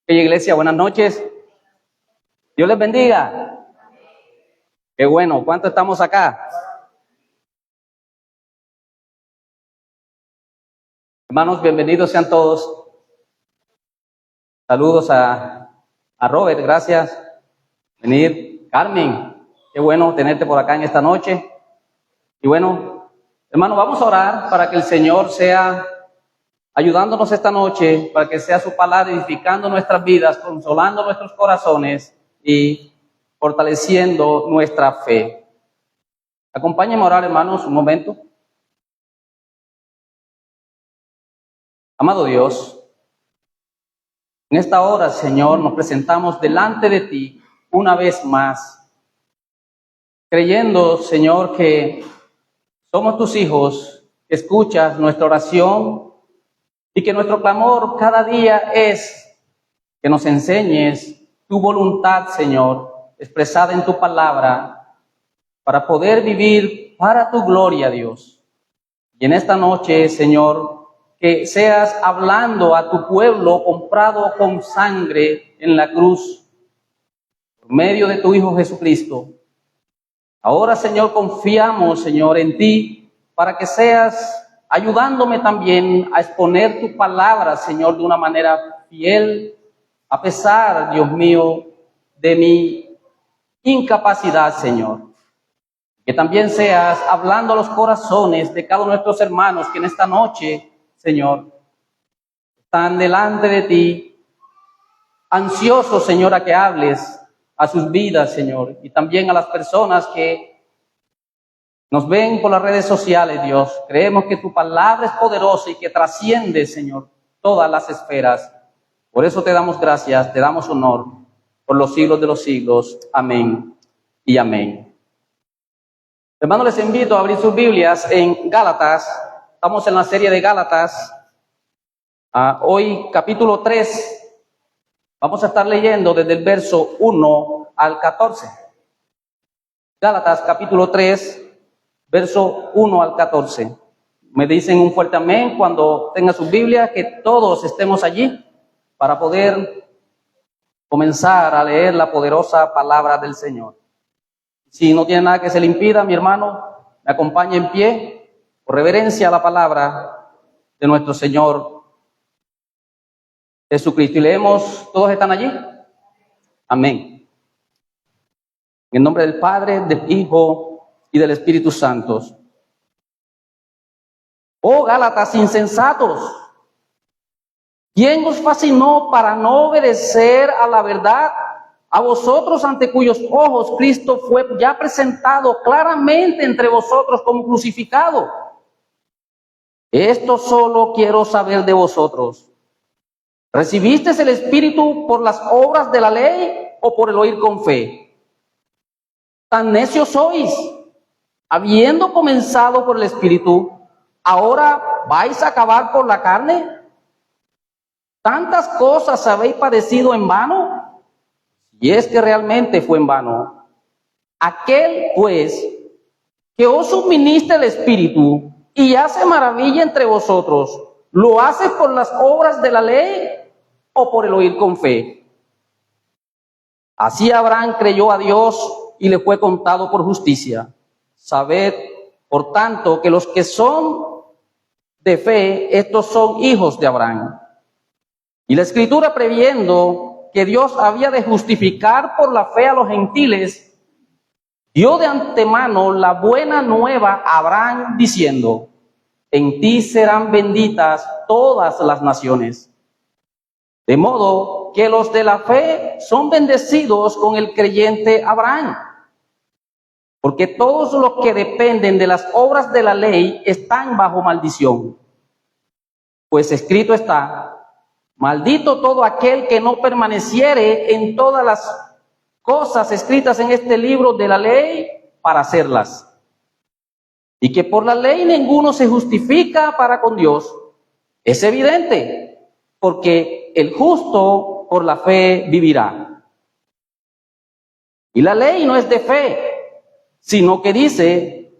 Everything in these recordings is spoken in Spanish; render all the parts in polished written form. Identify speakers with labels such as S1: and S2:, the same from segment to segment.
S1: Iglesia, buenas noches. Dios les bendiga. Qué bueno. ¿Cuántos estamos acá? Hermanos, bienvenidos sean todos. Saludos a Robert, gracias. Venir. Carmen, qué bueno tenerte por acá en esta noche. Y bueno, hermanos, vamos a orar para que el Señor sea ayudándonos esta noche, para que sea su palabra edificando nuestras vidas, consolando nuestros corazones y fortaleciendo nuestra fe. Acompáñenme a orar, hermanos, un momento. Amado Dios, en esta hora, Señor, nos presentamos delante de ti una vez más, creyendo, Señor, que somos tus hijos, que escuchas nuestra oración y que nuestro clamor cada día es que nos enseñes tu voluntad, Señor, expresada en tu palabra, para poder vivir para tu gloria, Dios. Y en esta noche, Señor, que seas hablando a tu pueblo comprado con sangre en la cruz, por medio de tu Hijo Jesucristo. Ahora, Señor, confiamos, Señor, en ti, para que seas ayudándome también a exponer tu palabra, Señor, de una manera fiel, a pesar, Dios mío, de mi incapacidad, Señor. Que también seas hablando a los corazones de cada uno de nuestros hermanos que en esta noche, Señor, están delante de ti, ansiosos, Señor, a que hables a sus vidas, Señor, y también a las personas que nos ven por las redes sociales, Dios. Creemos que tu palabra es poderosa y que trasciende, Señor, todas las esferas. Por eso te damos gracias, te damos honor por los siglos de los siglos. Amén y amén. Hermanos, les invito a abrir sus Biblias en Gálatas. Estamos en la serie de Gálatas. Hoy, capítulo 3. Vamos a estar leyendo desde el verso 1 al 14. Gálatas, capítulo 3. Verso 1 al 14. Me dicen un fuerte amén cuando tenga su Biblia, que todos estemos allí para poder comenzar a leer la poderosa palabra del Señor. Si no tiene nada que se le impida, mi hermano, me acompañe en pie, por reverencia a la palabra de nuestro Señor Jesucristo. Y leemos, ¿todos están allí? Amén. En el nombre del Padre, del Hijo y del Espíritu Santo. Oh Gálatas insensatos, ¿quién os fascinó para no obedecer a la verdad? A vosotros ante cuyos ojos Cristo fue ya presentado claramente entre vosotros como crucificado. Esto solo quiero saber de vosotros. ¿Recibisteis el Espíritu por las obras de la ley o por el oír con fe? Tan necios sois. Habiendo comenzado por el Espíritu, ¿ahora vais a acabar por la carne? ¿Tantas cosas habéis padecido en vano? Y es que realmente fue en vano. Aquel, pues, que os suministra el Espíritu y hace maravilla entre vosotros, ¿lo hace por las obras de la ley o por el oír con fe? Así Abraham creyó a Dios y le fue contado por justicia. Sabed, por tanto, que los que son de fe, estos son hijos de Abraham. Y la Escritura, previendo que Dios había de justificar por la fe a los gentiles, dio de antemano la buena nueva a Abraham, diciendo: en ti serán benditas todas las naciones. De modo que los de la fe son bendecidos con el creyente Abraham. Porque todos los que dependen de las obras de la ley están bajo maldición. Pues escrito está: maldito todo aquel que no permaneciere en todas las cosas escritas en este libro de la ley para hacerlas. Y que por la ley ninguno se justifica para con Dios. Es evidente, porque el justo por la fe vivirá. Y la ley no es de fe, sino que dice: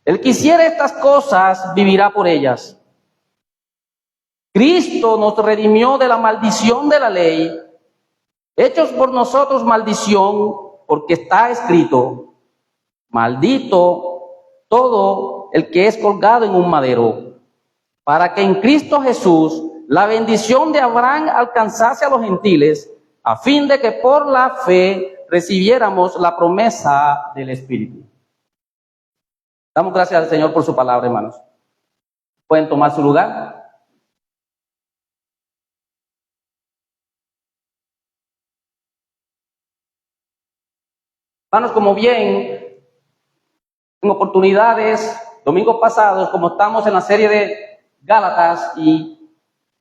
S1: el que hiciere estas cosas vivirá por ellas. Cristo nos redimió de la maldición de la ley, hechos por nosotros maldición, porque está escrito, maldito todo el que es colgado en un madero, para que en Cristo Jesús la bendición de Abraham alcanzase a los gentiles, a fin de que por la fe recibiéramos la promesa del Espíritu. Damos gracias al Señor por su palabra, hermanos. Pueden tomar su lugar. Hermanos, como bien, en oportunidades, domingos pasados, como estamos en la serie de Gálatas, y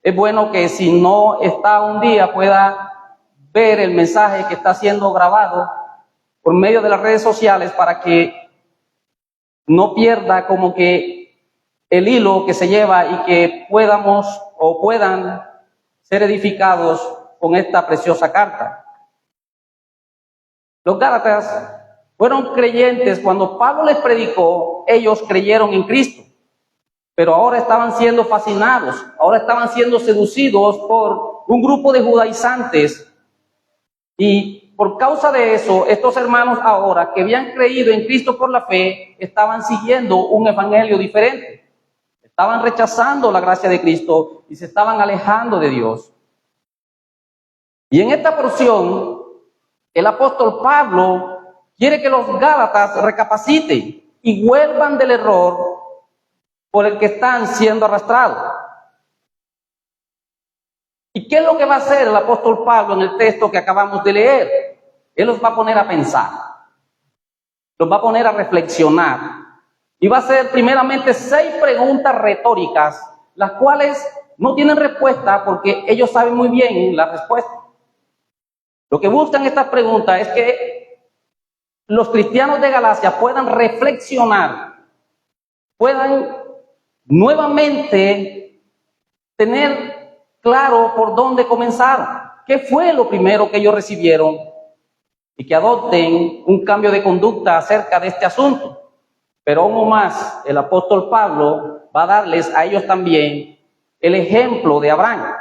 S1: es bueno que si no está un día pueda ver el mensaje que está siendo grabado por medio de las redes sociales para que no pierda como que el hilo que se lleva y que podamos o puedan ser edificados con esta preciosa carta. Los Gálatas fueron creyentes cuando Pablo les predicó, ellos creyeron en Cristo, pero ahora estaban siendo fascinados, ahora estaban siendo seducidos por un grupo de judaizantes, y por causa de eso, estos hermanos ahora que habían creído en Cristo por la fe, estaban siguiendo un evangelio diferente, estaban rechazando la gracia de Cristo y se estaban alejando de Dios. Y en esta porción, el apóstol Pablo quiere que los Gálatas recapaciten y vuelvan del error por el que están siendo arrastrados. ¿Y qué es lo que va a hacer el apóstol Pablo en el texto que acabamos de leer? Él los va a poner a pensar, los va a poner a reflexionar, y va a hacer primeramente 6 preguntas retóricas, las cuales no tienen respuesta porque ellos saben muy bien la respuesta. Lo que buscan estas preguntas es que los cristianos de Galacia puedan reflexionar, puedan nuevamente tener claro por dónde comenzaron, qué fue lo primero que ellos recibieron, y que adopten un cambio de conducta acerca de este asunto. Pero aún más, el apóstol Pablo va a darles a ellos también el ejemplo de Abraham.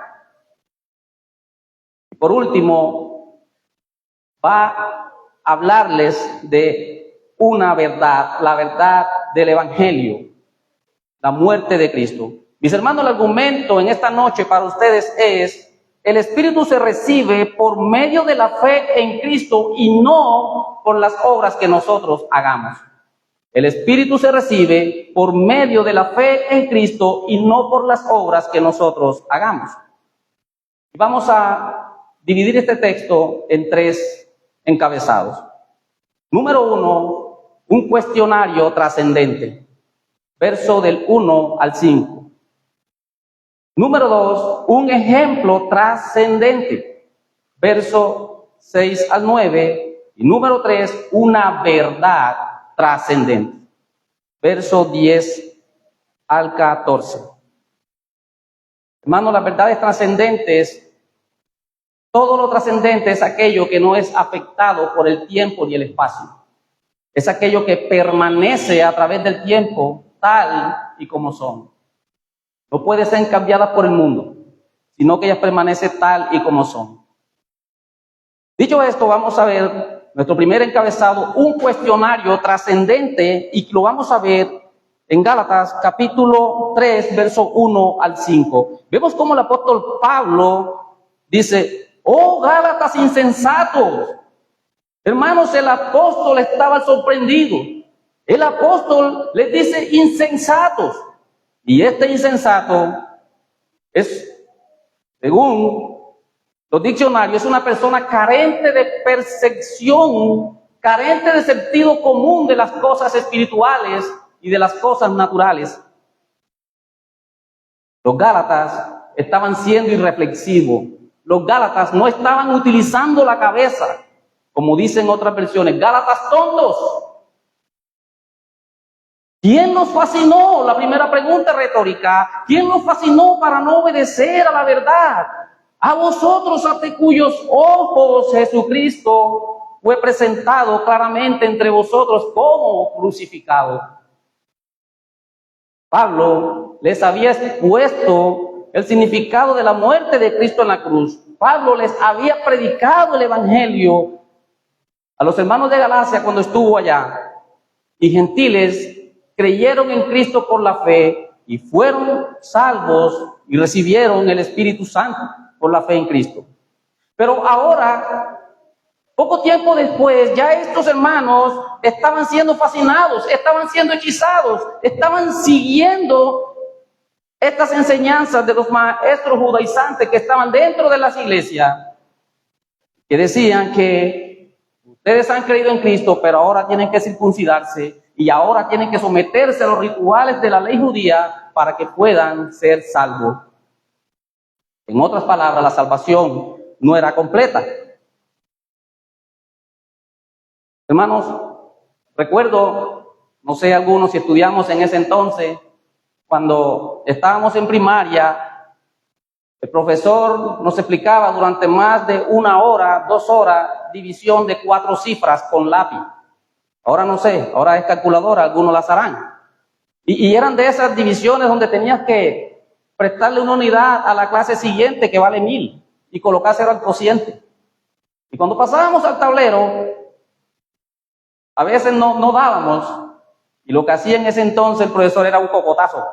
S1: Por último, va a hablarles de una verdad, la verdad del Evangelio, la muerte de Cristo. Mis hermanos, el argumento en esta noche para ustedes es: el Espíritu se recibe por medio de la fe en Cristo y no por las obras que nosotros hagamos. El Espíritu se recibe por medio de la fe en Cristo y no por las obras que nosotros hagamos. Vamos a dividir este texto en 3 encabezados. Número 1, un cuestionario trascendente, verso del 1 al 5. Número 2, un ejemplo trascendente, verso 6 al 9. Y número 3, una verdad trascendente, verso 10 al 14. Hermanos, las verdades trascendentes, todo lo trascendente es aquello que no es afectado por el tiempo ni el espacio. Es aquello que permanece a través del tiempo tal y como son. No puede ser cambiadas por el mundo, sino que ellas permanecen tal y como son. Dicho esto, vamos a ver nuestro primer encabezado, un cuestionario trascendente, y lo vamos a ver en Gálatas capítulo 3, verso 1 al 5. Vemos cómo el apóstol Pablo dice: ¡oh Gálatas insensatos! Hermanos, el apóstol estaba sorprendido. El apóstol les dice insensatos. Y este insensato es, según los diccionarios, es una persona carente de percepción, carente de sentido común de las cosas espirituales y de las cosas naturales. Los Gálatas estaban siendo irreflexivos. Los Gálatas no estaban utilizando la cabeza, como dicen otras versiones. Gálatas tontos. ¿Quién los fascinó? La primera pregunta retórica. ¿Quién los fascinó para no obedecer a la verdad? A vosotros, ante cuyos ojos Jesucristo fue presentado claramente entre vosotros como crucificado. Pablo les había expuesto el significado de la muerte de Cristo en la cruz, Pablo les había predicado el evangelio a los hermanos de Galacia cuando estuvo allá, y gentiles creyeron en Cristo por la fe y fueron salvos y recibieron el Espíritu Santo por la fe en Cristo. Pero ahora, poco tiempo después, ya estos hermanos estaban siendo fascinados, estaban siendo hechizados, estaban siguiendo estas enseñanzas de los maestros judaizantes que estaban dentro de las iglesias, que decían que ustedes han creído en Cristo, pero ahora tienen que circuncidarse y ahora tienen que someterse a los rituales de la ley judía para que puedan ser salvos. En otras palabras, la salvación no era completa. Hermanos, recuerdo, no sé algunos si estudiamos en ese entonces, cuando estábamos en primaria, el profesor nos explicaba durante más de 1 hora, 2 horas, división de 4 cifras con lápiz. Ahora no sé, ahora es calculadora, algunos las harán. Y eran de esas divisiones donde tenías que prestarle una unidad a la clase siguiente que vale 1000 y colocárselo al cociente. Y cuando pasábamos al tablero, a veces no dábamos, y lo que hacía en ese entonces el profesor era un cocotazo.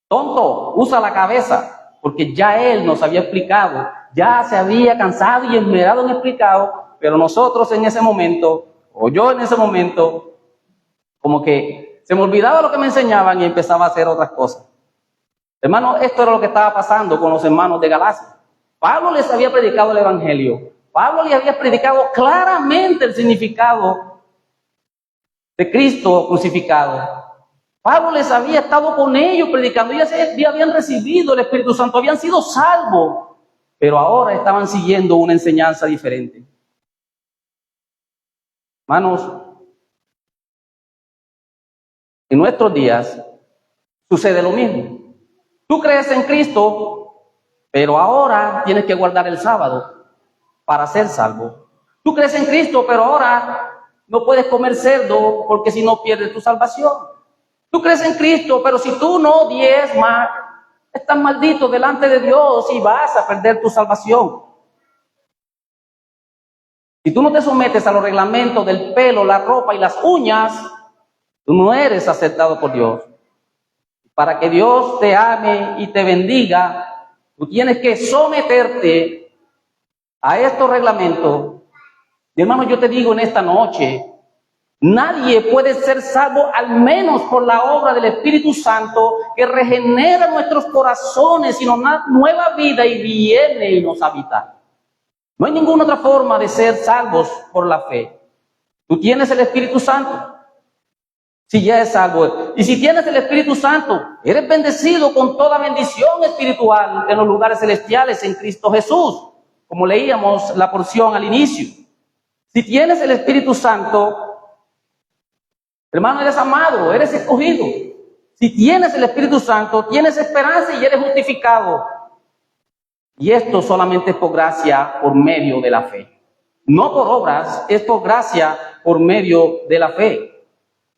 S1: Tonto, usa la cabeza, porque ya él nos había explicado, ya se había cansado y esmerado en explicado, pero nosotros en ese momento, o yo en ese momento, como que se me olvidaba lo que me enseñaban y empezaba a hacer otras cosas. Hermano, esto era lo que estaba pasando con los hermanos de Galacia. Pablo les había predicado el evangelio. Pablo les había predicado claramente el significado de Cristo crucificado. Pablo les había estado con ellos predicando, ya habían recibido el Espíritu Santo, habían sido salvos, pero ahora estaban siguiendo una enseñanza diferente. Hermanos, en nuestros días sucede lo mismo. Tú crees en Cristo, pero ahora tienes que guardar el sábado para ser salvo. Tú crees en Cristo, pero ahora no puedes comer cerdo porque si no pierdes tu salvación. Tú crees en Cristo, pero si tú no diezmas, estás maldito delante de Dios y vas a perder tu salvación. Si tú no te sometes a los reglamentos del pelo, la ropa y las uñas, tú no eres aceptado por Dios. Para que Dios te ame y te bendiga, tú tienes que someterte a estos reglamentos. Y hermano, yo te digo en esta noche, nadie puede ser salvo al menos por la obra del Espíritu Santo que regenera nuestros corazones y nos da nueva vida y viene y nos habita. No hay ninguna otra forma de ser salvos por la fe. Tú tienes el Espíritu Santo, si ya es salvo. Y si tienes el Espíritu Santo, eres bendecido con toda bendición espiritual en los lugares celestiales en Cristo Jesús, como leíamos la porción al inicio. Si tienes el Espíritu Santo, hermano, eres amado, eres escogido. Si tienes el Espíritu Santo, tienes esperanza y eres justificado. Y esto solamente es por gracia, por medio de la fe. No por obras, es por gracia, por medio de la fe.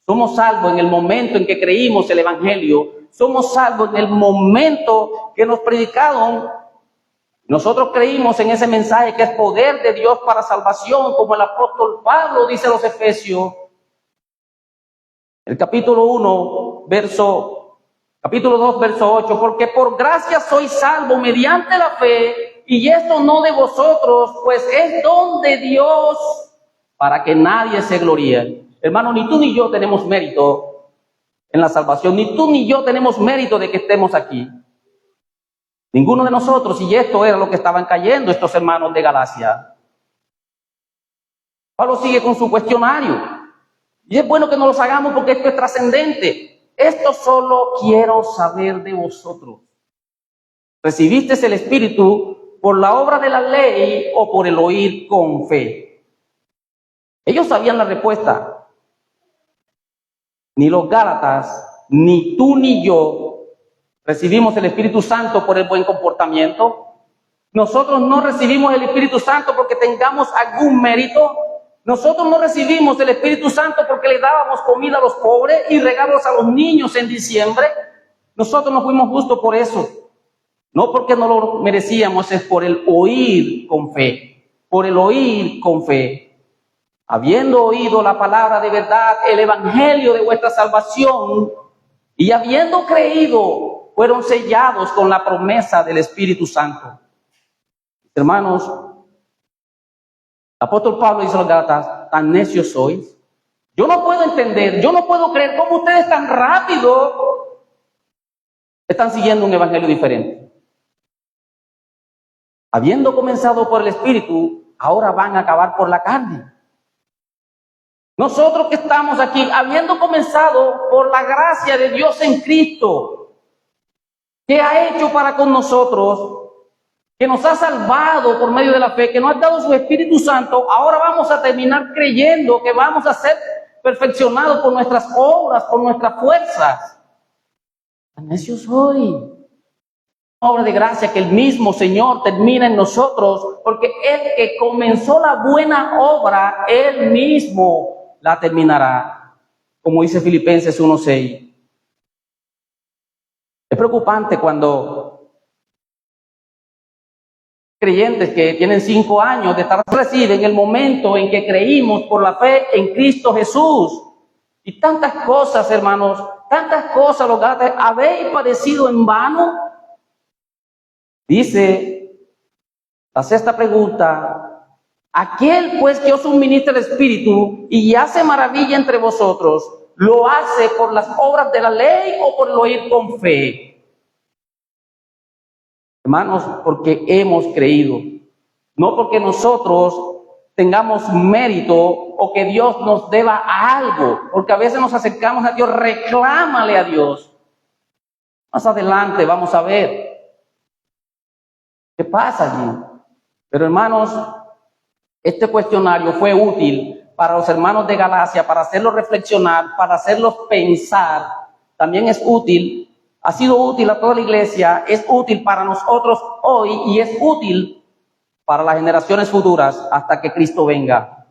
S1: Somos salvos en el momento en que creímos el Evangelio. Somos salvos en el momento que nos predicaron. Nosotros creímos en ese mensaje que es poder de Dios para salvación, como el apóstol Pablo dice a los Efesios. El capítulo 2, verso 8, porque por gracia sois salvos mediante la fe, y esto no de vosotros, pues es don de Dios, para que nadie se gloríe. Hermano, ni tú ni yo tenemos mérito en la salvación, ni tú ni yo tenemos mérito de que estemos aquí. Ninguno de nosotros, y esto era lo que estaban cayendo estos hermanos de Galacia. Pablo sigue con su cuestionario, y es bueno que nos los hagamos porque esto es trascendente. Esto solo quiero saber de vosotros. ¿Recibiste el Espíritu por la obra de la ley o por el oír con fe? Ellos sabían la respuesta. Ni los Gálatas, ni tú ni yo recibimos el Espíritu Santo por el buen comportamiento. Nosotros no recibimos el Espíritu Santo porque tengamos algún mérito. Nosotros no recibimos el Espíritu Santo porque le dábamos comida a los pobres y regalos a los niños en diciembre. Nosotros no fuimos justos por eso. No porque no lo merecíamos, es por el oír con fe, por el oír con fe. Habiendo oído la palabra de verdad, el evangelio de vuestra salvación, y habiendo creído, fueron sellados con la promesa del Espíritu Santo. Hermanos, el apóstol Pablo dice a los Gálatas, tan necios sois. Yo no puedo entender, yo no puedo creer cómo ustedes tan rápido están siguiendo un evangelio diferente. Habiendo comenzado por el Espíritu, ahora van a acabar por la carne. Nosotros que estamos aquí, habiendo comenzado por la gracia de Dios en Cristo, que ha hecho para con nosotros, que nos ha salvado por medio de la fe, que nos ha dado su Espíritu Santo, ahora vamos a terminar creyendo que vamos a ser perfeccionados por nuestras obras, por nuestras fuerzas. Tan necios soy. Obra de gracia que el mismo Señor termina en nosotros, porque el que comenzó la buena obra, Él mismo la terminará, como dice Filipenses 1:6. Es preocupante cuando creyentes que tienen 5 años de estar reciben el momento en que creímos por la fe en Cristo Jesús. Y tantas cosas, hermanos, tantas cosas, los Gálatas, ¿habéis padecido en vano? Dice la sexta pregunta, aquel pues que os suministra el Espíritu y hace maravilla entre vosotros, ¿lo hace por las obras de la ley o por el oír con fe? Hermanos, porque hemos creído, no porque nosotros tengamos mérito o que Dios nos deba algo, porque a veces nos acercamos a Dios, reclámale a Dios. Más adelante vamos a ver ¿qué pasa allí? Pero hermanos, este cuestionario fue útil para los hermanos de Galacia, para hacerlos reflexionar, para hacerlos pensar. También es útil, ha sido útil a toda la iglesia, es útil para nosotros hoy y es útil para las generaciones futuras hasta que Cristo venga.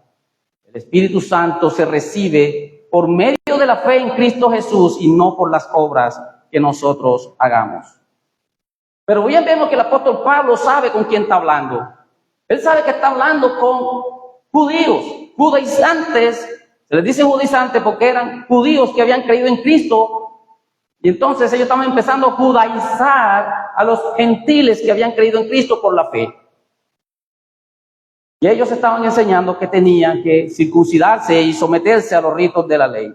S1: El Espíritu Santo se recibe por medio de la fe en Cristo Jesús y no por las obras que nosotros hagamos. Pero bien vemos que el apóstol Pablo sabe con quién está hablando. Él sabe que está hablando con judíos, judaizantes. Se les dice judaizantes porque eran judíos que habían creído en Cristo. Y entonces ellos estaban empezando a judaizar a los gentiles que habían creído en Cristo por la fe. Y ellos estaban enseñando que tenían que circuncidarse y someterse a los ritos de la ley.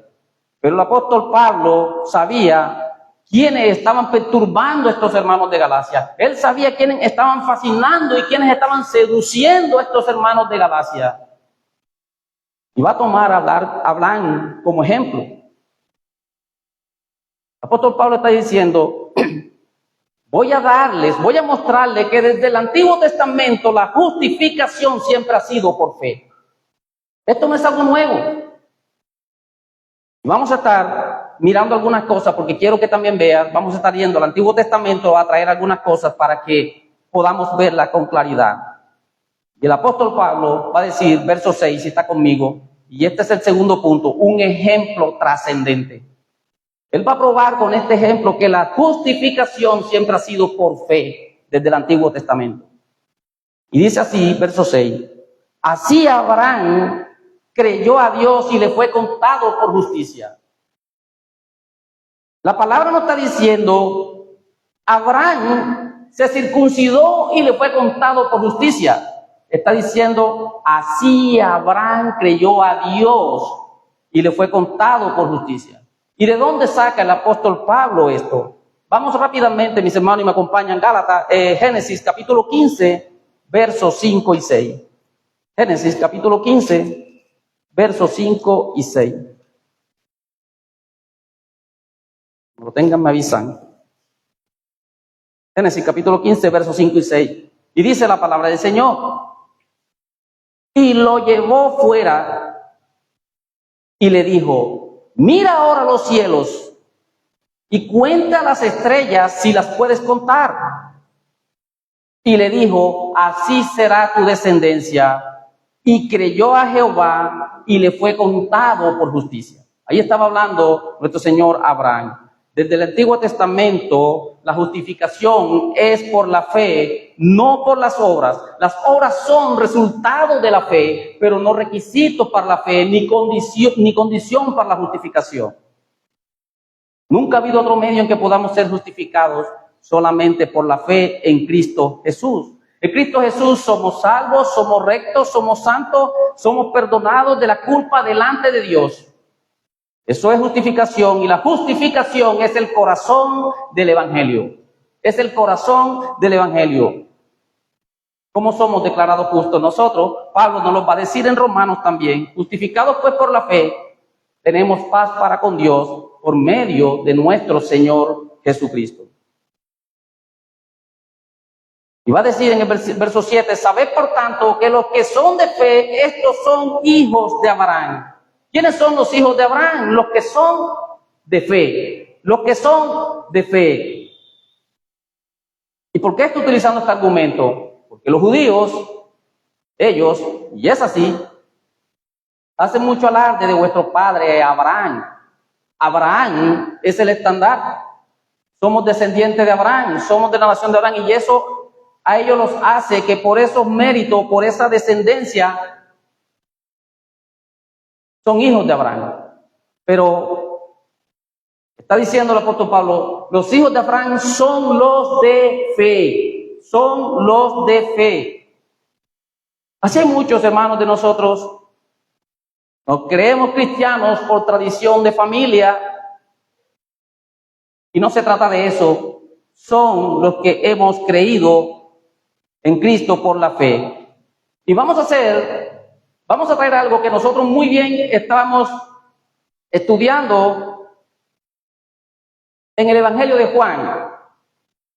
S1: Pero el apóstol Pablo sabía quiénes estaban perturbando a estos hermanos de Galacia. Él sabía quiénes estaban fascinando y quiénes estaban seduciendo a estos hermanos de Galacia. Y va a tomar a Abraham como ejemplo. El apóstol Pablo está diciendo, voy a mostrarles que desde el Antiguo Testamento la justificación siempre ha sido por fe. Esto no es algo nuevo. Vamos a estar mirando algunas cosas porque quiero que también vean, vamos a estar yendo al Antiguo Testamento a traer algunas cosas para que podamos verla con claridad. Y el apóstol Pablo va a decir, verso 6, si está conmigo, y este es el segundo punto, un ejemplo trascendente. Él va a probar con este ejemplo que la justificación siempre ha sido por fe desde el Antiguo Testamento. Y dice así, verso 6, así Abraham creyó a Dios y le fue contado por justicia. La palabra no está diciendo, Abraham se circuncidó y le fue contado por justicia. Está diciendo, así Abraham creyó a Dios y le fue contado por justicia. ¿Y de dónde saca el apóstol Pablo esto? Vamos rápidamente, mis hermanos, y me acompañan, Génesis capítulo 15, versos 5 y 6. Génesis capítulo 15, versos 5 y 6. Cuando lo tengan, me avisan. Génesis capítulo 15, versos 5 y 6. Y dice la palabra del Señor. Y lo llevó fuera y le dijo, mira ahora los cielos y cuenta las estrellas si las puedes contar. Y le dijo, así será tu descendencia. Y creyó a Jehová y le fue contado por justicia. Ahí estaba hablando nuestro Señor Abraham. Desde el Antiguo Testamento, la justificación es por la fe, no por las obras. Las obras son resultado de la fe, pero no requisito para la fe, ni condición para la justificación. Nunca ha habido otro medio en que podamos ser justificados solamente por la fe en Cristo Jesús. En Cristo Jesús somos salvos, somos rectos, somos santos, somos perdonados de la culpa delante de Dios. Eso es justificación, y la justificación es el corazón del Evangelio. Es el corazón del Evangelio. ¿Cómo somos declarados justos nosotros? Pablo nos lo va a decir en Romanos también. Justificados pues por la fe, tenemos paz para con Dios por medio de nuestro Señor Jesucristo. Y va a decir en el verso 7, sabed por tanto que los que son de fe, estos son hijos de Abraham. ¿Quiénes son los hijos de Abraham? Los que son de fe. Los que son de fe. ¿Y por qué estoy utilizando este argumento? Porque los judíos, ellos, y es así, hacen mucho alarde de vuestro padre Abraham. Abraham es el estándar. Somos descendientes de Abraham, somos de la nación de Abraham, y eso a ellos los hace que por esos méritos, por esa descendencia, son hijos de Abraham. Pero está diciendo el apóstol Pablo, los hijos de Abraham son los de fe, son los de fe. Así hay muchos hermanos de nosotros, nos creemos cristianos por tradición de familia, y no se trata de eso, son los que hemos creído en Cristo por la fe. Y vamos a traer algo que nosotros muy bien estábamos estudiando en el Evangelio de Juan.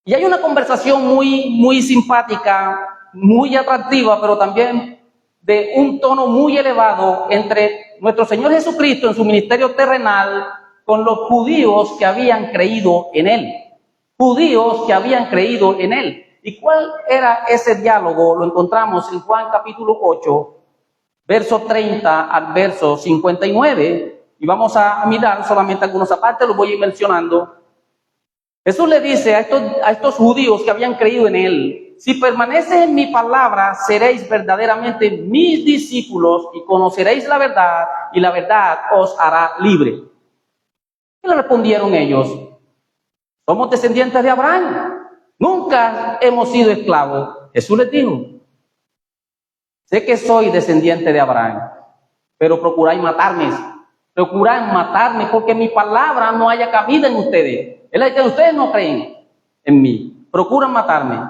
S1: Y hay una conversación muy simpática, muy atractiva, pero también de un tono muy elevado entre nuestro Señor Jesucristo en su ministerio terrenal con los judíos que habían creído en Él. Judíos que habían creído en Él. ¿Y cuál era ese diálogo? Lo encontramos en Juan capítulo 8, verso 30 al verso 59. Y vamos a mirar solamente algunos aparte, los voy a ir mencionando. Jesús le dice a estos judíos que habían creído en Él, si permanecen en mi palabra, seréis verdaderamente mis discípulos y conoceréis la verdad, y la verdad os hará libre. ¿Qué le respondieron ellos? Somos descendientes de Abraham. Nunca hemos sido esclavos. Jesús les dijo, sé que soy descendiente de Abraham, pero procuráis matarme porque mi palabra no haya cabida en ustedes. Ustedes no creen en mí, procuran matarme.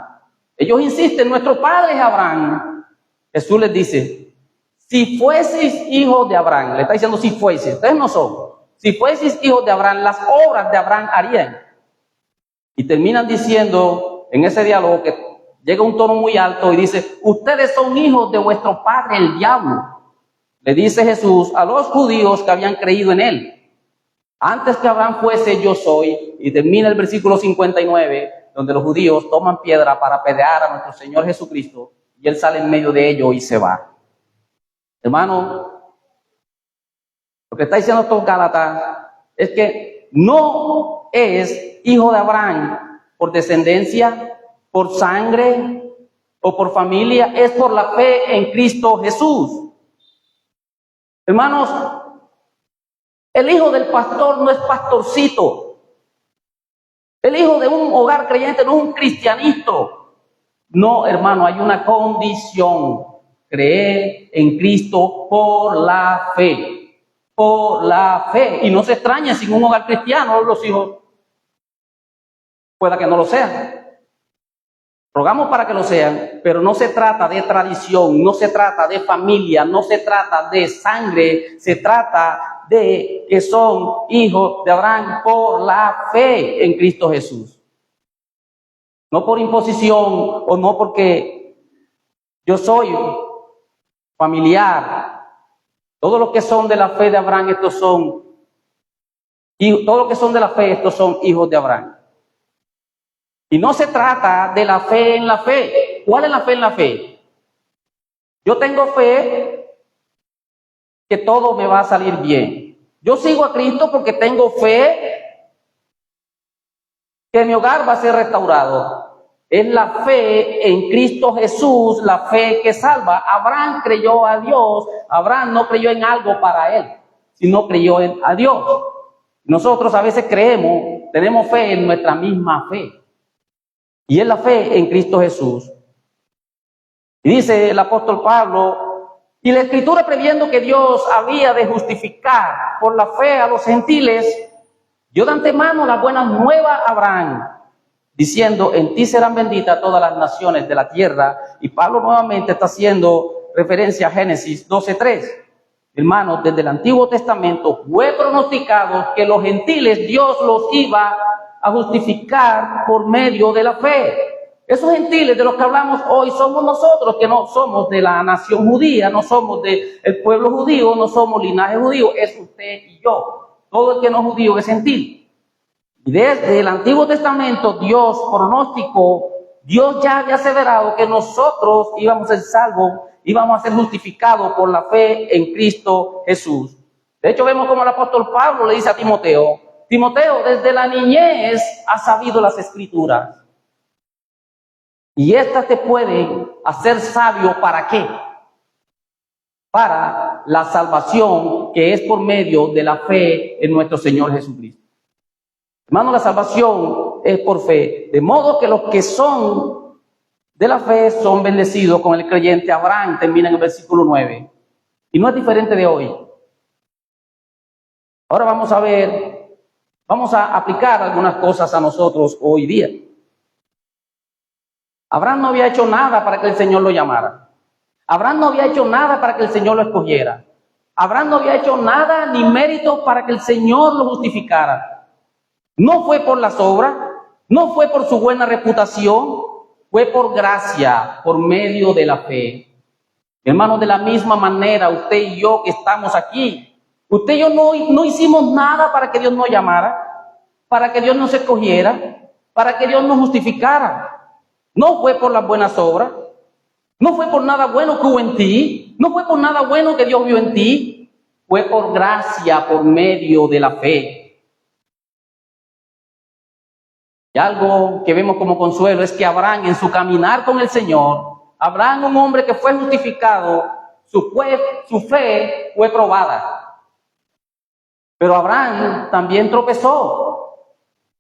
S1: Ellos insisten, nuestro padre es Abraham. Jesús les dice, si fueseis hijos de Abraham, le está diciendo si fueseis, ustedes no son. Si fueseis hijos de Abraham, las obras de Abraham harían. Y terminan diciendo en ese diálogo que llega a un tono muy alto y dice, ustedes son hijos de vuestro padre el diablo. Le dice Jesús a los judíos que habían creído en Él. Antes que Abraham fuese, yo soy. Y termina el versículo 59, donde los judíos toman piedra para apedrear a nuestro Señor Jesucristo, y Él sale en medio de ellos y se va. Hermano, lo que está diciendo estos Gálatas es que no es hijo de Abraham por descendencia, por sangre o por familia, es por la fe en Cristo Jesús. Hermanos, el hijo del pastor no es pastorcito. El hijo de un hogar creyente no es un cristianito. No, hermano, hay una condición: creer en Cristo por la fe. Por la fe. Y no se extraña si en un hogar cristiano los hijos pueda que no lo sean. Rogamos para que lo sean, pero no se trata de tradición, no se trata de familia, no se trata de sangre, se trata de que son hijos de Abraham por la fe en Cristo Jesús. No por imposición o no porque yo soy familiar. Todos los que son de la fe de Abraham, estos son hijos de Abraham. Y no se trata de la fe en la fe. ¿Cuál es la fe en la fe? Yo tengo fe que todo me va a salir bien. Yo sigo a Cristo porque tengo fe que mi hogar va a ser restaurado. Es la fe en Cristo Jesús, la fe que salva. Abraham creyó a Dios. Abraham no creyó en algo para él, sino creyó a Dios. Nosotros a veces creemos, tenemos fe en nuestra misma fe. Y es la fe en Cristo Jesús. Y dice el apóstol Pablo, y la Escritura, previendo que Dios había de justificar por la fe a los gentiles, dio de antemano la buena nueva a Abraham, diciendo, en ti serán benditas todas las naciones de la tierra. Y Pablo nuevamente está haciendo referencia a Génesis 12:3. Hermanos, desde el Antiguo Testamento fue pronosticado que los gentiles Dios los iba a justificar por medio de la fe. Esos gentiles de los que hablamos hoy somos nosotros, que no somos de la nación judía, no somos del pueblo judío, no somos linaje judío, es usted y yo. Todo el que no es judío es gentil. Y desde el Antiguo Testamento Dios pronosticó, Dios ya había aseverado que nosotros íbamos a ser salvos, íbamos a ser justificados por la fe en Cristo Jesús. De hecho, vemos como el apóstol Pablo le dice a Timoteo, Timoteo, desde la niñez has sabido las Escrituras. Y estas te pueden hacer sabio, ¿para qué? Para la salvación que es por medio de la fe en nuestro Señor Jesucristo. Hermano, la salvación es por fe. De modo que los que son de la fe son bendecidos con el creyente. Abraham termina en el versículo 9. Y no es diferente de hoy. Ahora vamos a ver, vamos a aplicar algunas cosas a nosotros hoy día. Abraham no había hecho nada para que el Señor lo llamara. Abraham no había hecho nada para que el Señor lo escogiera. Abraham no había hecho nada ni mérito para que el Señor lo justificara. No fue por las obras, no fue por su buena reputación, fue por gracia, por medio de la fe. Hermanos, de la misma manera, usted y yo que estamos aquí, usted y yo no hicimos nada para que Dios nos llamara, para que Dios nos escogiera, para que Dios nos justificara. No fue por las buenas obras, no fue por nada bueno que hubo en ti, no fue por nada bueno que Dios vio en ti, fue por gracia, por medio de la fe. Y algo que vemos como consuelo es que Abraham, en su caminar con el Señor, Abraham, un hombre que fue justificado, su fe fue probada. Pero Abraham también tropezó.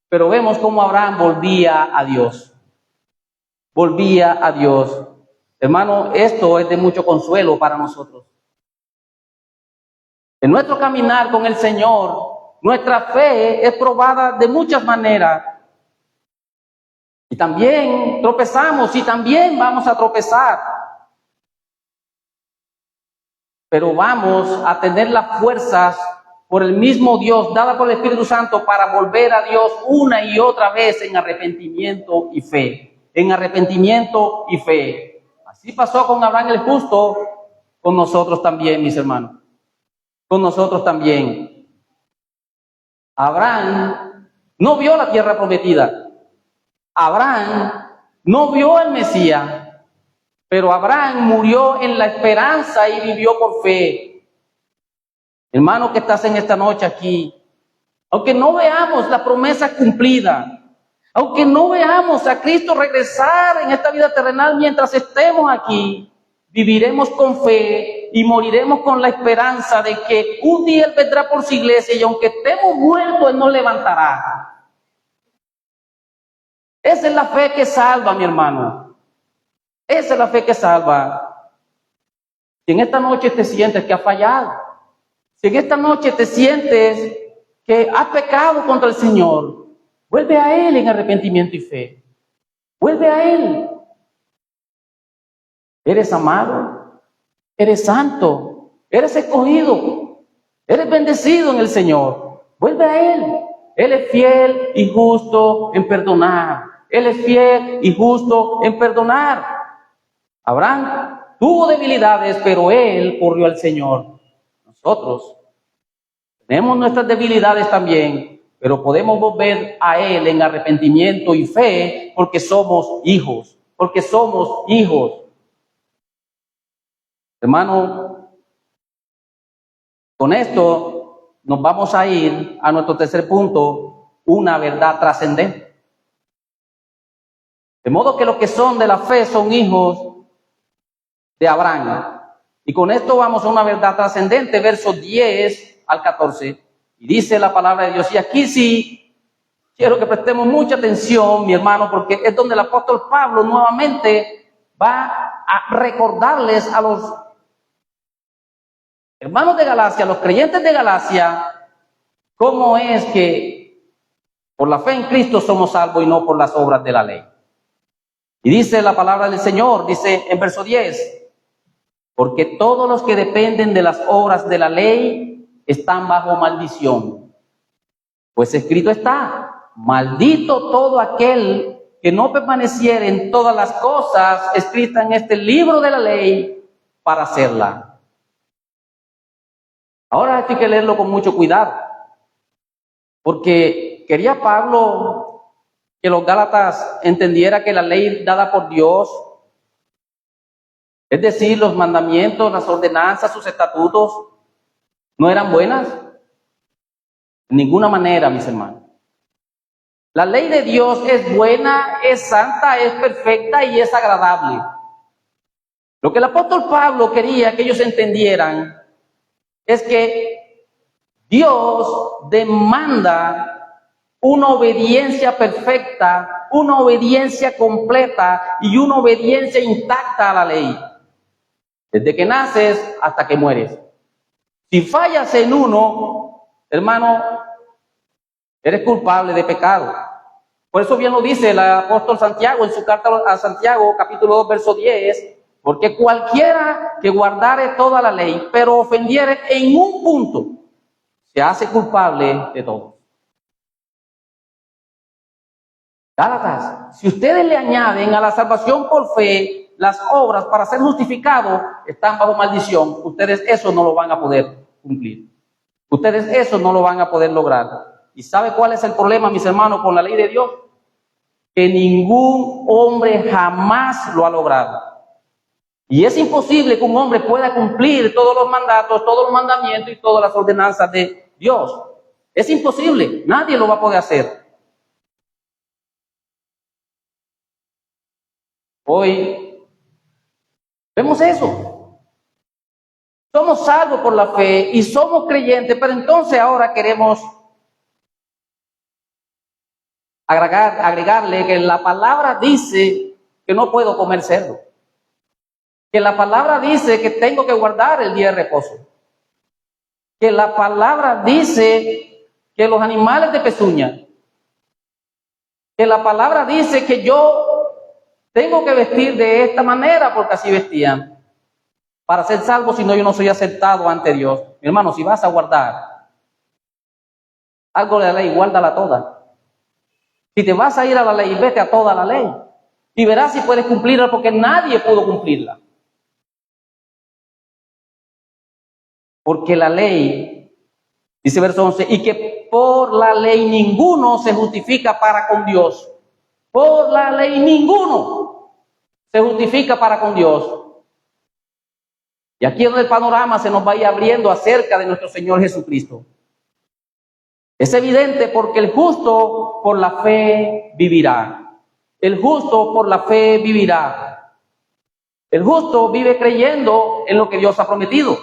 S1: Pero vemos cómo Abraham volvía a Dios. Volvía a Dios. Hermano, esto es de mucho consuelo para nosotros. En nuestro caminar con el Señor, nuestra fe es probada de muchas maneras. Y también tropezamos y también vamos a tropezar. Pero vamos a tener las fuerzas por el mismo Dios, dada por el Espíritu Santo, para volver a Dios una y otra vez en arrepentimiento y fe. En arrepentimiento y fe. Así pasó con Abraham el justo, con nosotros también, mis hermanos. Con nosotros también. Abraham no vio la tierra prometida. Abraham no vio al Mesías. Pero Abraham murió en la esperanza y vivió por fe. Hermano que estás en esta noche aquí, aunque no veamos la promesa cumplida, aunque no veamos a Cristo regresar en esta vida terrenal mientras estemos aquí, viviremos con fe y moriremos con la esperanza de que un día Él vendrá por su iglesia y aunque estemos muertos, Él nos levantará. Esa es la fe que salva, mi hermano. Esa es la fe que salva. Si en esta noche te sientes que has fallado, si en esta noche te sientes que has pecado contra el Señor, vuelve a Él en arrepentimiento y fe. Vuelve a Él. Eres amado, eres santo, eres escogido, eres bendecido en el Señor. Vuelve a Él. Él es fiel y justo en perdonar. Él es fiel y justo en perdonar. Abraham tuvo debilidades, pero él corrió al Señor. Nosotros tenemos nuestras debilidades también, pero podemos volver a Él en arrepentimiento y fe porque somos hijos, porque somos hijos. Hermano, con esto nos vamos a ir a nuestro tercer punto, una verdad trascendente. De modo que los que son de la fe son hijos de Abraham. Y con esto vamos a una verdad trascendente, versos 10 al 14. Y dice la palabra de Dios, y aquí sí quiero que prestemos mucha atención, mi hermano, porque es donde el apóstol Pablo nuevamente va a recordarles a los hermanos de Galacia, a los creyentes de Galacia, cómo es que por la fe en Cristo somos salvos y no por las obras de la ley. Y dice la palabra del Señor, dice en verso 10, porque todos los que dependen de las obras de la ley están bajo maldición. Pues escrito está, maldito todo aquel que no permaneciere en todas las cosas escritas en este libro de la ley para hacerla. Ahora hay que leerlo con mucho cuidado, porque quería Pablo que los Gálatas entendieran que la ley dada por Dios, es decir, los mandamientos, las ordenanzas, sus estatutos, no eran buenas. De ninguna manera, mis hermanos. La ley de Dios es buena, es santa, es perfecta y es agradable. Lo que el apóstol Pablo quería que ellos entendieran es que Dios demanda una obediencia perfecta, una obediencia completa y una obediencia intacta a la ley. Desde que naces hasta que mueres. Si fallas en uno, hermano, eres culpable de pecado. Por eso bien lo dice el apóstol Santiago en su carta a Santiago, capítulo 2, verso 10, porque cualquiera que guardare toda la ley, pero ofendiere en un punto, se hace culpable de todo. Gálatas, si ustedes le añaden a la salvación por fe las obras para ser justificados, están bajo maldición. Ustedes eso no lo van a poder cumplir. Ustedes eso no lo van a poder lograr. ¿Y sabe cuál es el problema, mis hermanos, con la ley de Dios? Que ningún hombre jamás lo ha logrado. Y es imposible que un hombre pueda cumplir todos los mandatos, todos los mandamientos y todas las ordenanzas de Dios. Es imposible. Nadie lo va a poder hacer. Hoy vemos eso. Somos salvos por la fe y somos creyentes, pero entonces ahora queremos agregarle que la palabra dice que no puedo comer cerdo. Que la palabra dice que tengo que guardar el día de reposo. Que la palabra dice que los animales de pezuña. Que la palabra dice que yo tengo que vestir de esta manera porque así vestían. Para ser salvo, si no, yo no soy aceptado ante Dios. Mi hermano, si vas a guardar algo de la ley, guárdala toda. Si te vas a ir a la ley, vete a toda la ley. Y verás si puedes cumplirla porque nadie pudo cumplirla. Porque la ley, dice verso 11, y que por la ley ninguno se justifica para con Dios. Por la ley ninguno se justifica para con Dios. Y aquí es donde el panorama se nos va a ir abriendo acerca de nuestro Señor Jesucristo. Es evidente porque el justo por la fe vivirá. El justo por la fe vivirá. El justo vive creyendo en lo que Dios ha prometido.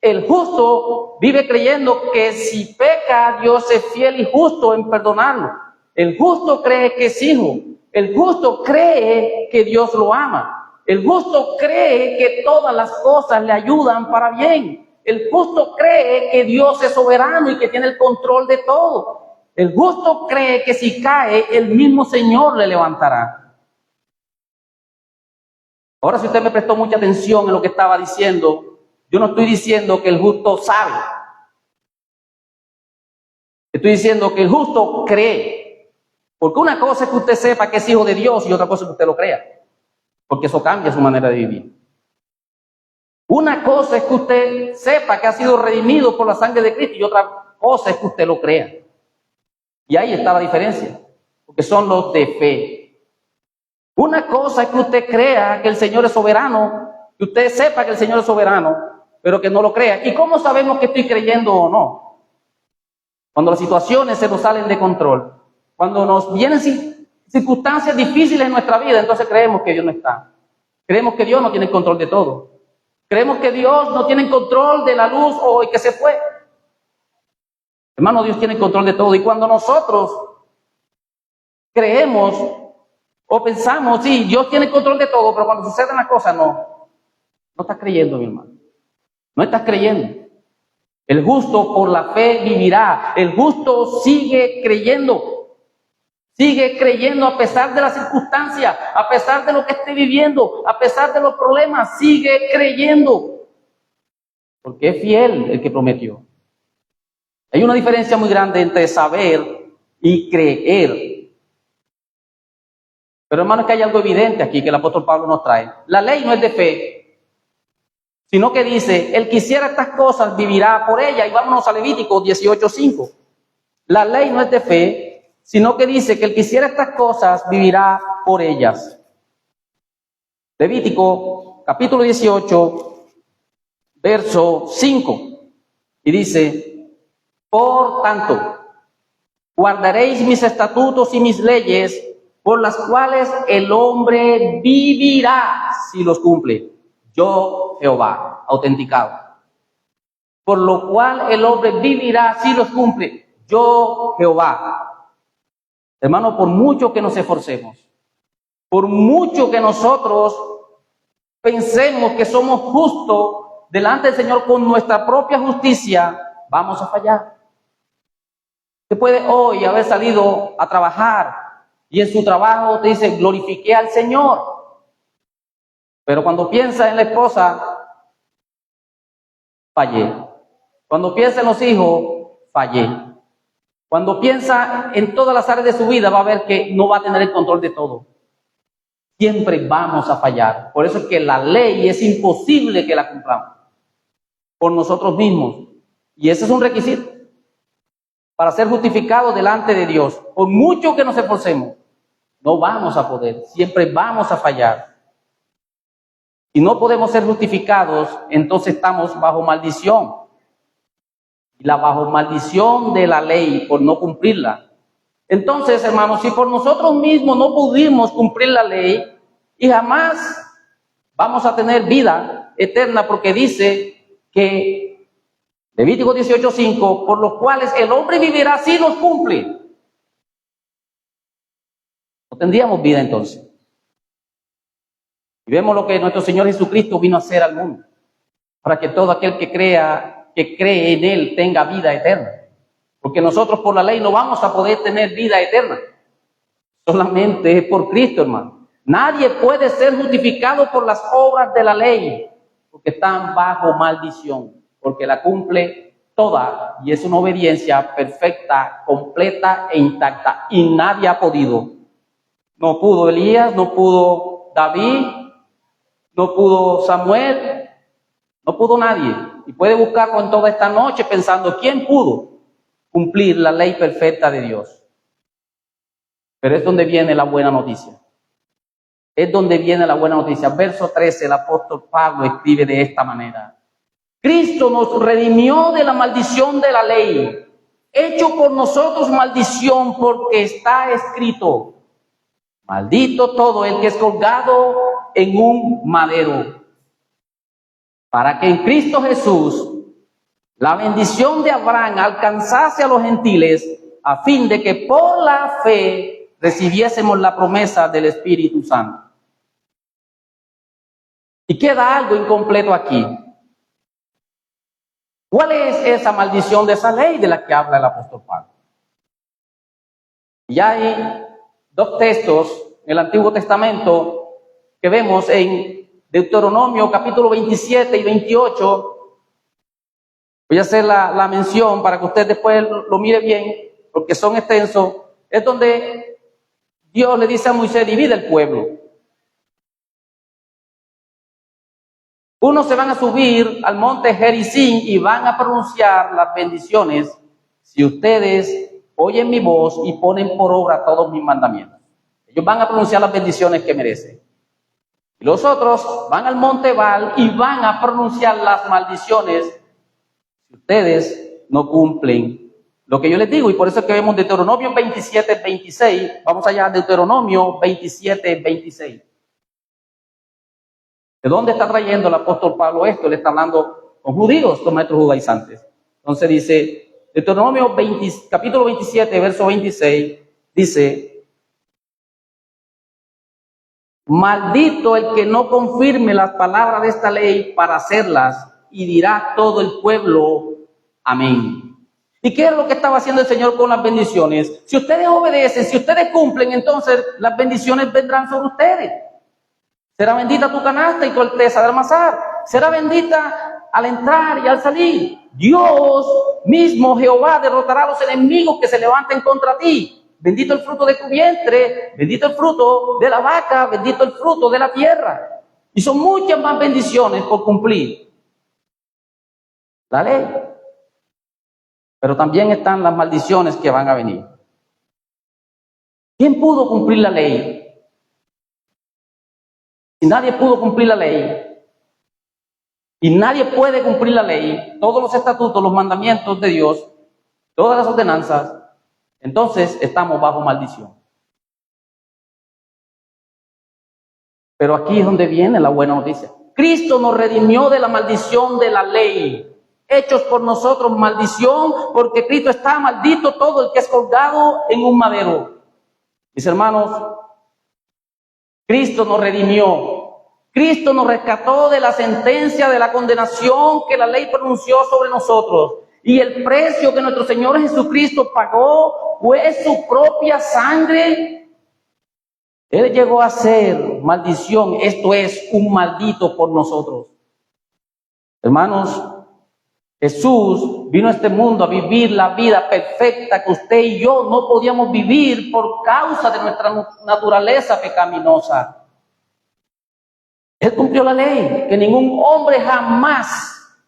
S1: El justo vive creyendo que si peca, Dios es fiel y justo en perdonarlo. El justo cree que es hijo. El justo cree que Dios lo ama. El justo cree que todas las cosas le ayudan para bien. El justo cree que Dios es soberano y que tiene el control de todo. El justo cree que si cae, el mismo Señor le levantará. Ahora, si usted me prestó mucha atención en lo que estaba diciendo, yo no estoy diciendo que el justo sabe. Estoy diciendo que el justo cree. Porque una cosa es que usted sepa que es hijo de Dios y otra cosa es que usted lo crea. Porque eso cambia su manera de vivir. Una cosa es que usted sepa que ha sido redimido por la sangre de Cristo y otra cosa es que usted lo crea. Y ahí está la diferencia. Porque son los de fe. Una cosa es que usted crea que el Señor es soberano, que usted sepa que el Señor es soberano, pero que no lo crea. ¿Y cómo sabemos que estoy creyendo o no? Cuando las situaciones se nos salen de control. Cuando nos vienen circunstancias difíciles en nuestra vida, entonces creemos que Dios no está. Creemos que Dios no tiene control de todo. Creemos que Dios no tiene control de la luz hoy que se fue. Hermano, Dios tiene control de todo. Y cuando nosotros creemos o pensamos, sí, Dios tiene control de todo, pero cuando suceden las cosas, no estás creyendo, mi hermano. No estás creyendo. El justo por la fe vivirá. El justo sigue creyendo. Sigue creyendo a pesar de las circunstancias, a pesar de lo que esté viviendo, a pesar de los problemas, sigue creyendo. Porque es fiel el que prometió. Hay una diferencia muy grande entre saber y creer. Pero hermano, es que hay algo evidente aquí que el apóstol Pablo nos trae. La ley no es de fe, sino que dice, el que hiciera estas cosas vivirá por ella. Y vámonos a Levítico 18:5. La ley no es de fe, sino que dice que el que hiciera estas cosas vivirá por ellas. Levítico capítulo 18, verso 5. Y dice, por tanto, guardaréis mis estatutos y mis leyes, por las cuales el hombre vivirá si los cumple. Yo, Jehová, autenticado. Por lo cual el hombre vivirá si los cumple. Yo, Jehová. Hermano, por mucho que nos esforcemos, por mucho que nosotros pensemos que somos justos delante del Señor con nuestra propia justicia, vamos a fallar. Usted puede hoy haber salido a trabajar y en su trabajo te dice, glorifiqué al Señor. Pero cuando piensa en la esposa, fallé. Cuando piensa en los hijos, fallé. Cuando piensa en todas las áreas de su vida, va a ver que no va a tener el control de todo. Siempre vamos a fallar. Por eso es que la ley es imposible que la cumplamos por nosotros mismos. Y ese es un requisito para ser justificados delante de Dios. Por mucho que nos esforcemos, no vamos a poder. Siempre vamos a fallar. Si no podemos ser justificados, entonces estamos bajo maldición. Y la bajo maldición de la ley por no cumplirla. Entonces, hermanos, si por nosotros mismos no pudimos cumplir la ley y jamás vamos a tener vida eterna, porque dice que Levítico 18:5, por los cuales el hombre vivirá si los cumple. No tendríamos vida entonces. Y vemos lo que nuestro Señor Jesucristo vino a hacer al mundo, para que todo aquel que cree en Él tenga vida eterna. Porque nosotros por la ley no vamos a poder tener vida eterna. Solamente es por Cristo, hermano. Nadie puede ser justificado por las obras de la ley, porque están bajo maldición, porque la cumple toda y es una obediencia perfecta, completa e intacta. Y nadie ha podido. No pudo Elías, no pudo David, no pudo Samuel, no pudo nadie. Y puede buscarlo en toda esta noche pensando, ¿quién pudo cumplir la ley perfecta de Dios? Pero es donde viene la buena noticia. Es donde viene la buena noticia. Verso 13, el apóstol Pablo escribe de esta manera. Cristo nos redimió de la maldición de la ley, hecho por nosotros maldición, porque está escrito, maldito todo el que es colgado en un madero, para que en Cristo Jesús la bendición de Abraham alcanzase a los gentiles, a fin de que por la fe recibiésemos la promesa del Espíritu Santo. Y queda algo incompleto aquí. ¿Cuál es esa maldición de esa ley de la que habla el apóstol Pablo? Ya hay dos textos en el Antiguo Testamento que vemos en Deuteronomio capítulo 27 y 28. Voy a hacer la mención para que usted después lo mire bien, porque son extensos. Es donde Dios le dice a Moisés, divide el pueblo. Unos se van a subir al monte Gerizim y van a pronunciar las bendiciones si ustedes oyen mi voz y ponen por obra todos mis mandamientos. Ellos van a pronunciar las bendiciones que merecen. Y los otros van al monte Baal y van a pronunciar las maldiciones si ustedes no cumplen lo que yo les digo, y por eso es que vemos Deuteronomio 27, 26. Vamos allá a Deuteronomio 27, 26. ¿De dónde está trayendo el apóstol Pablo esto? Él está hablando con judíos, con maestros judaizantes. Entonces dice, Deuteronomio capítulo 27, verso 26, dice: maldito el que no confirme las palabras de esta ley para hacerlas, y dirá todo el pueblo, amén. ¿Y qué es lo que estaba haciendo el Señor con las bendiciones? Si ustedes obedecen, si ustedes cumplen, entonces las bendiciones vendrán sobre ustedes. Será bendita tu canasta y tu alteza de almazar. Será bendita al entrar y al salir. Dios mismo, Jehová, derrotará a los enemigos que se levanten contra ti. Bendito el fruto de tu vientre, bendito el fruto de la vaca, bendito el fruto de la tierra. Y son muchas más bendiciones por cumplir la ley. Pero también están las maldiciones que van a venir. ¿Quién pudo cumplir la ley? Si nadie pudo cumplir la ley, y nadie puede cumplir la ley, todos los estatutos, los mandamientos de Dios, todas las ordenanzas, entonces estamos bajo maldición. Pero aquí es donde viene la buena noticia. Cristo nos redimió de la maldición de la ley. Hechos por nosotros maldición, porque Cristo está maldito todo el que es colgado en un madero. Mis hermanos, Cristo nos redimió. Cristo nos rescató de la sentencia, de la condenación que la ley pronunció sobre nosotros. Y el precio que nuestro Señor Jesucristo pagó fue su propia sangre. Él llegó a ser maldición, esto es, un maldito por nosotros. Hermanos, Jesús vino a este mundo a vivir la vida perfecta que usted y yo no podíamos vivir por causa de nuestra naturaleza pecaminosa. Él cumplió la ley que ningún hombre jamás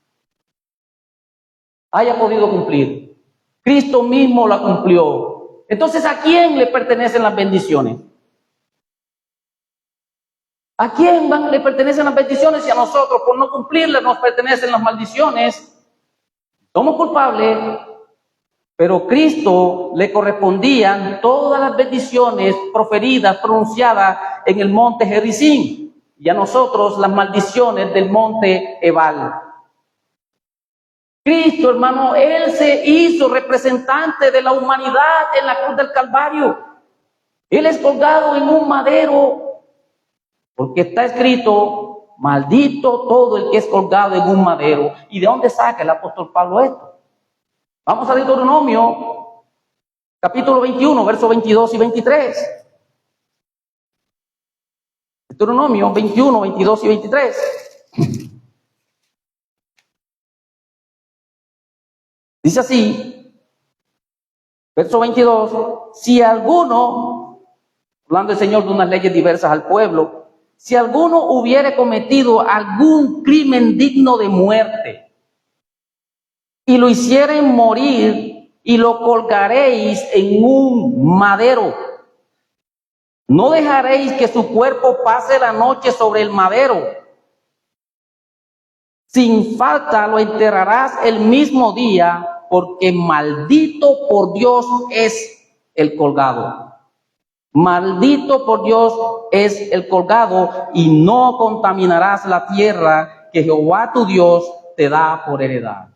S1: haya podido cumplir. Cristo mismo la cumplió. Entonces, ¿a quién le pertenecen las bendiciones? ¿A quién le pertenecen las bendiciones? Si a nosotros, por no cumplirlas, nos pertenecen las maldiciones. Somos culpables, pero Cristo le correspondían todas las bendiciones proferidas, pronunciadas en el monte Gerizim, y a nosotros las maldiciones del monte Ebal. Cristo, hermano, Él se hizo representante de la humanidad en la cruz del Calvario. Él es colgado en un madero, porque está escrito: maldito todo el que es colgado en un madero. ¿Y de dónde saca el apóstol Pablo esto? Vamos a Deuteronomio, capítulo 21, versos 22 y 23. Deuteronomio 21, 22 y 23. Dice así, verso 22, si alguno, hablando el Señor de unas leyes diversas al pueblo, si alguno hubiere cometido algún crimen digno de muerte y lo hicieren morir y lo colgaréis en un madero, no dejaréis que su cuerpo pase la noche sobre el madero. Sin falta lo enterrarás el mismo día, porque maldito por Dios es el colgado. Maldito por Dios es el colgado, y no contaminarás la tierra que Jehová tu Dios te da por heredad.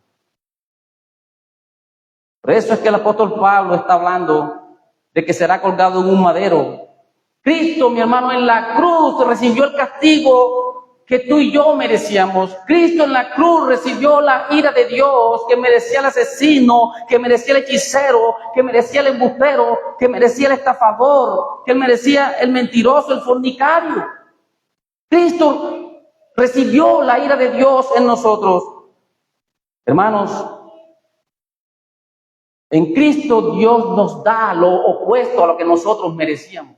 S1: Por eso es que el apóstol Pablo está hablando de que será colgado en un madero. Cristo, mi hermano, en la cruz recibió el castigo que tú y yo merecíamos. Cristo en la cruz recibió la ira de Dios que merecía el asesino, que merecía el hechicero, que merecía el embustero, que merecía el estafador, que merecía el mentiroso, el fornicario. Cristo recibió la ira de Dios en nosotros. Hermanos, en Cristo Dios nos da lo opuesto a lo que nosotros merecíamos.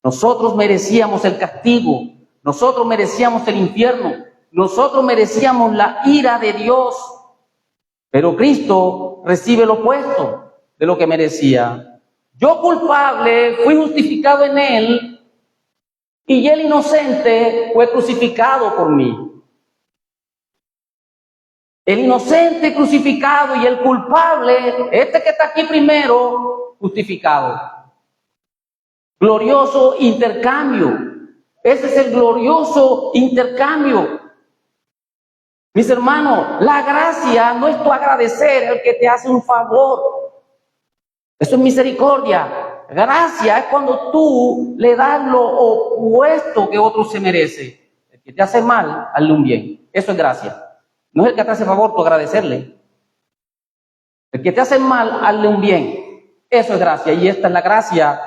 S1: Nosotros merecíamos el castigo, nosotros merecíamos el infierno, nosotros merecíamos la ira de Dios, pero Cristo recibe lo opuesto de lo que merecía. Yo culpable fui justificado en Él, y Él inocente fue crucificado por mí. El inocente crucificado y el culpable, este que está aquí primero, justificado. Glorioso intercambio. Ese es el glorioso intercambio. Mis hermanos, la gracia no es tu agradecer al que te hace un favor. Eso es misericordia. Gracia es cuando tú le das lo opuesto que otro se merece. El que te hace mal, hazle un bien. Eso es gracia. No es el que te hace favor, tú agradecerle. El que te hace mal, hazle un bien. Eso es gracia. Y esta es la gracia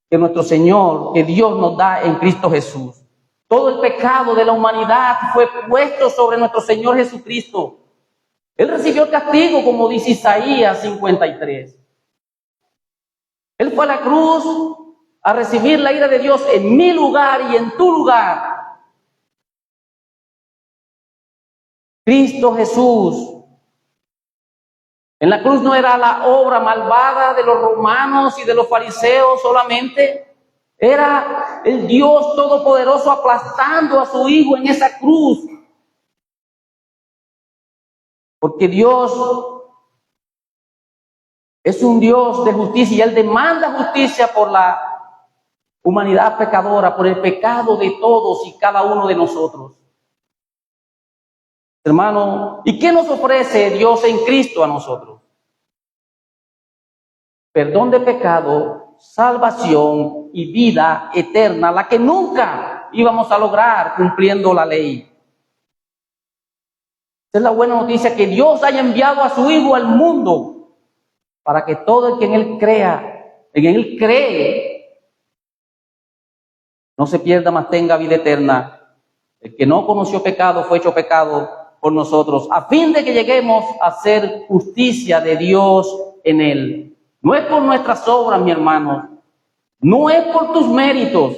S1: que nuestro Señor, que Dios nos da en Cristo Jesús. Todo el pecado de la humanidad fue puesto sobre nuestro Señor Jesucristo. Él recibió el castigo, como dice Isaías 53. Él fue a la cruz a recibir la ira de Dios en mi lugar y en tu lugar. Cristo Jesús. En la cruz no era la obra malvada de los romanos y de los fariseos solamente. Era el Dios Todopoderoso aplastando a su Hijo en esa cruz. Porque Dios es un Dios de justicia y Él demanda justicia por la humanidad pecadora, por el pecado de todos y cada uno de nosotros. Hermano, ¿y qué nos ofrece Dios en Cristo a nosotros? Perdón de pecado, salvación y vida eterna, la que nunca íbamos a lograr cumpliendo la ley. Esa es la buena noticia, que Dios haya enviado a su Hijo al mundo para que todo el que en Él crea, en Él cree, no se pierda, mas tenga vida eterna. El que no conoció pecado fue hecho pecado por nosotros, a fin de que lleguemos a hacer justicia de Dios en Él. No es por nuestras obras, mi hermano, no es por tus méritos,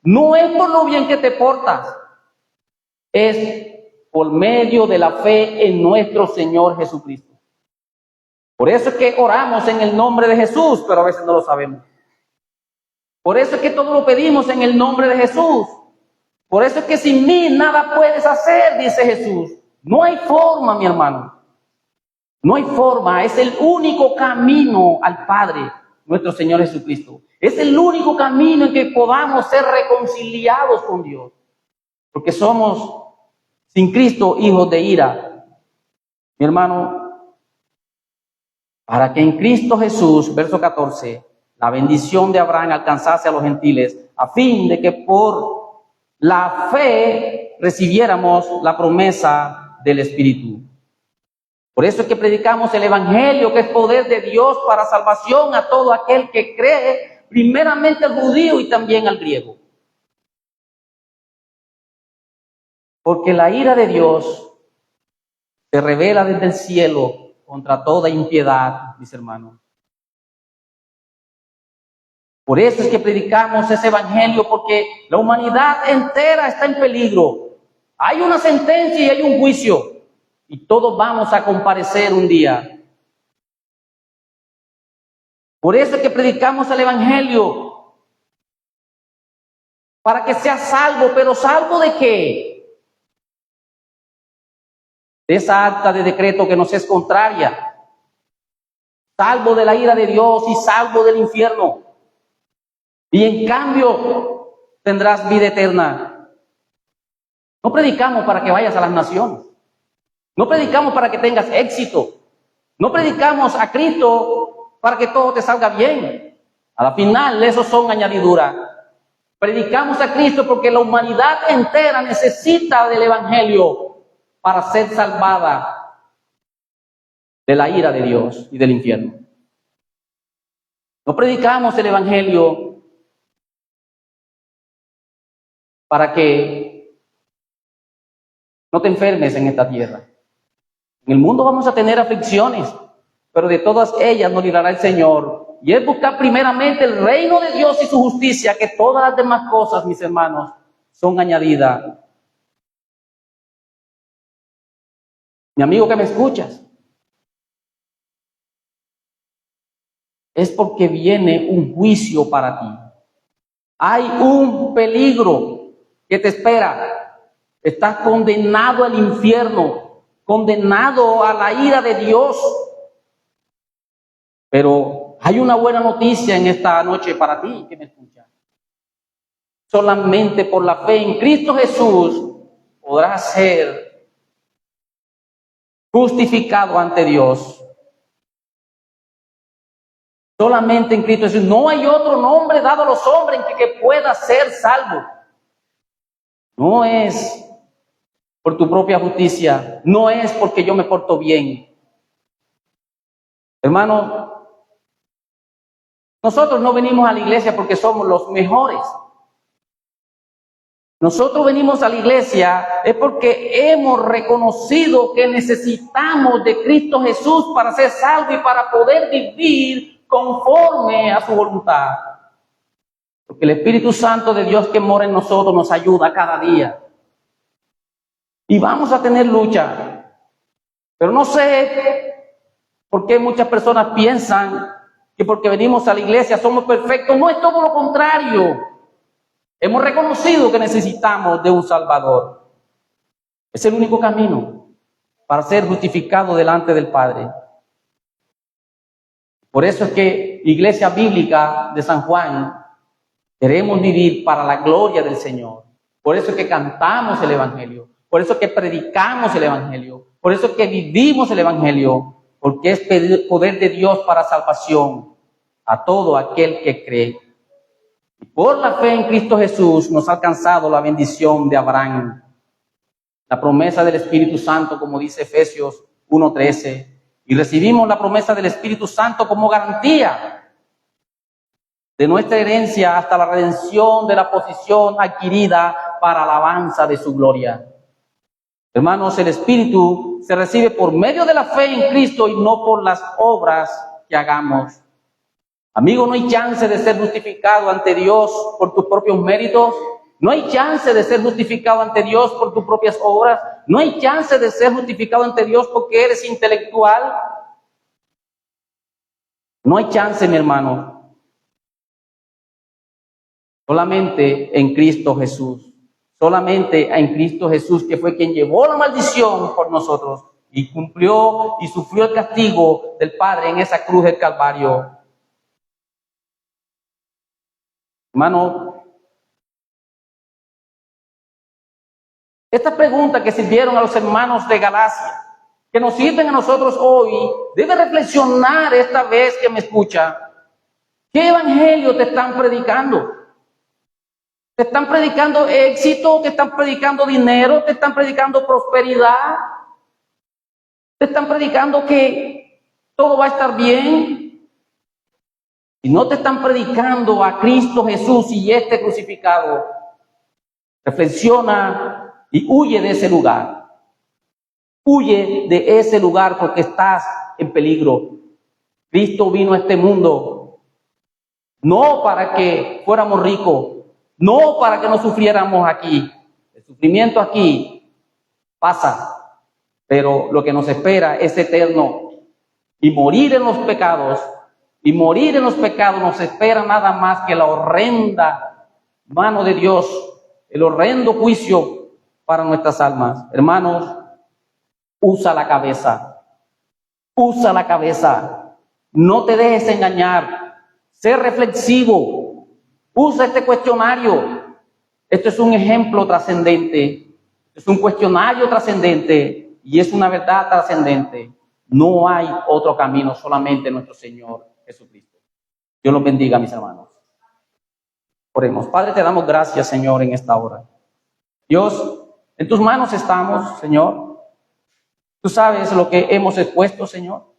S1: no es por lo bien que te portas, es por medio de la fe en nuestro Señor Jesucristo. Por eso es que oramos en el nombre de Jesús, pero a veces no lo sabemos. Por eso es que todo lo pedimos en el nombre de Jesús. Por eso es que sin mí nada puedes hacer, dice Jesús. No hay forma, mi hermano. No hay forma. Es el único camino al Padre, nuestro Señor Jesucristo. Es el único camino en que podamos ser reconciliados con Dios. Porque somos, sin Cristo, hijos de ira. Mi hermano, para que en Cristo Jesús, verso 14, la bendición de Abraham alcanzase a los gentiles, a fin de que por la fe recibiéramos la promesa del Espíritu. Por eso es que predicamos el Evangelio, que es poder de Dios para salvación a todo aquel que cree, primeramente al judío y también al griego. Porque la ira de Dios se revela desde el cielo contra toda impiedad, mis hermanos. Por eso es que predicamos ese Evangelio, porque la humanidad entera está en peligro. Hay una sentencia y hay un juicio, y todos vamos a comparecer un día. Por eso es que predicamos el Evangelio, para que seas salvo. ¿Pero salvo de qué? De esa acta de decreto que nos es contraria. Salvo de la ira de Dios y salvo del infierno. Y en cambio tendrás vida eterna. No predicamos para que vayas a las naciones. No predicamos para que tengas éxito. No predicamos a Cristo para que todo te salga bien. A la final, esos son añadiduras. Predicamos a Cristo porque la humanidad entera necesita del Evangelio para ser salvada de la ira de Dios y del infierno. No predicamos el Evangelio para que no te enfermes en esta tierra. En el mundo vamos a tener aflicciones, pero de todas ellas nos librará el Señor. Y es buscar primeramente el reino de Dios y su justicia, que todas las demás cosas, mis hermanos, son añadidas. Mi amigo que me escuchas, es porque viene un juicio para ti. Hay un peligro que te espera. Estás condenado al infierno. condenado a la ira de Dios. Pero hay una buena noticia en esta noche para ti que me escuchas. Solamente por la fe en Cristo Jesús podrás ser justificado ante Dios. Solamente en Cristo Jesús. No hay otro nombre dado a los hombres en que pueda ser salvo. No es por tu propia justicia. No es porque yo me porto bien. Hermano, nosotros no venimos a la iglesia porque somos los mejores. Nosotros venimos a la iglesia es porque hemos reconocido que necesitamos de Cristo Jesús para ser salvos y para poder vivir conforme a su voluntad. Porque el Espíritu Santo de Dios que mora en nosotros nos ayuda cada día. Y vamos a tener lucha. Pero no sé por qué muchas personas piensan que porque venimos a la iglesia somos perfectos. No, es todo lo contrario. Hemos reconocido que necesitamos de un Salvador. Es el único camino para ser justificado delante del Padre. Por eso es que Iglesia Bíblica de San Juan queremos vivir para la gloria del Señor. Por eso es que cantamos el Evangelio. Por eso es que predicamos el Evangelio. Por eso es que vivimos el Evangelio. Porque es poder de Dios para salvación a todo aquel que cree. Por la fe en Cristo Jesús nos ha alcanzado la bendición de Abraham, la promesa del Espíritu Santo, como dice Efesios 1:13, y recibimos la promesa del Espíritu Santo como garantía de nuestra herencia hasta la redención de la posición adquirida para alabanza de su gloria. Hermanos, el Espíritu se recibe por medio de la fe en Cristo y no por las obras que hagamos. Amigo, no hay chance de ser justificado ante Dios por tus propios méritos. No hay chance de ser justificado ante Dios por tus propias obras. No hay chance de ser justificado ante Dios porque eres intelectual. No hay chance, mi hermano. Solamente en Cristo Jesús. Solamente en Cristo Jesús, que fue quien llevó la maldición por nosotros y cumplió y sufrió el castigo del Padre en esa cruz del Calvario. Hermano, estas preguntas que sirvieron a los hermanos de Galacia, que nos sirven a nosotros hoy, debe reflexionar esta vez que me escucha. ¿Qué evangelio te están predicando? ¿Te están predicando éxito? ¿Te están predicando dinero? ¿Te están predicando prosperidad? ¿Te están predicando que todo va a estar bien? Si no te están predicando a Cristo Jesús y este crucificado, reflexiona y huye de ese lugar. Huye de ese lugar porque estás en peligro. Cristo vino a este mundo no para que fuéramos ricos, no para que no sufriéramos aquí. El sufrimiento aquí pasa, pero lo que nos espera es eterno. Y morir en los pecados. Y morir en los pecados nos espera nada más que la horrenda mano de Dios, el horrendo juicio para nuestras almas. Hermanos, usa la cabeza. Usa la cabeza. No te dejes engañar. Sé reflexivo. Usa este cuestionario. Esto es un ejemplo trascendente. Es un cuestionario trascendente y es una verdad trascendente. No hay otro camino, solamente nuestro Señor Jesucristo. Dios los bendiga, mis hermanos. Oremos. Padre, te damos gracias, Señor, en esta hora. Dios, en tus manos estamos, Señor. Tú sabes lo que hemos expuesto, Señor.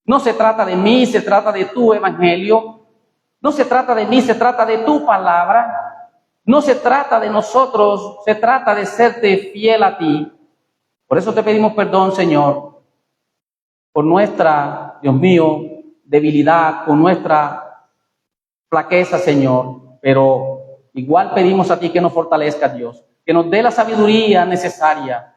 S1: No se trata de mí, se trata de tu evangelio. No se trata de mí, se trata de tu palabra. No se trata de nosotros, se trata de serte fiel a ti. Por eso te pedimos perdón, Señor, por nuestra, Dios mío, debilidad, con nuestra flaqueza, Señor, pero igual pedimos a ti que nos fortalezca, Dios, que nos dé la sabiduría necesaria,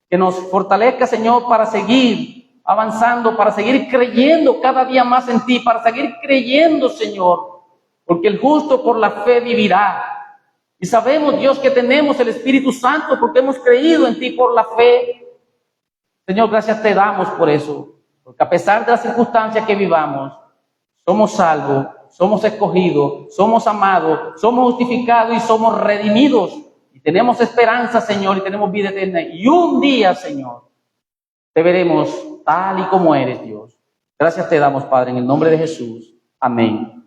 S1: que nos fortalezca, Señor, para seguir avanzando, para seguir creyendo cada día más en ti, para seguir creyendo, Señor, porque el justo por la fe vivirá. Y sabemos, Dios, que tenemos el Espíritu Santo porque hemos creído en ti por la fe. Señor, gracias te damos por eso, porque a pesar de las circunstancias que vivamos, somos salvos, somos escogidos, somos amados, somos justificados y somos redimidos. Y tenemos esperanza, Señor, y tenemos vida eterna. Y un día, Señor, te veremos tal y como eres, Dios. Gracias te damos, Padre, en el nombre de Jesús. Amén.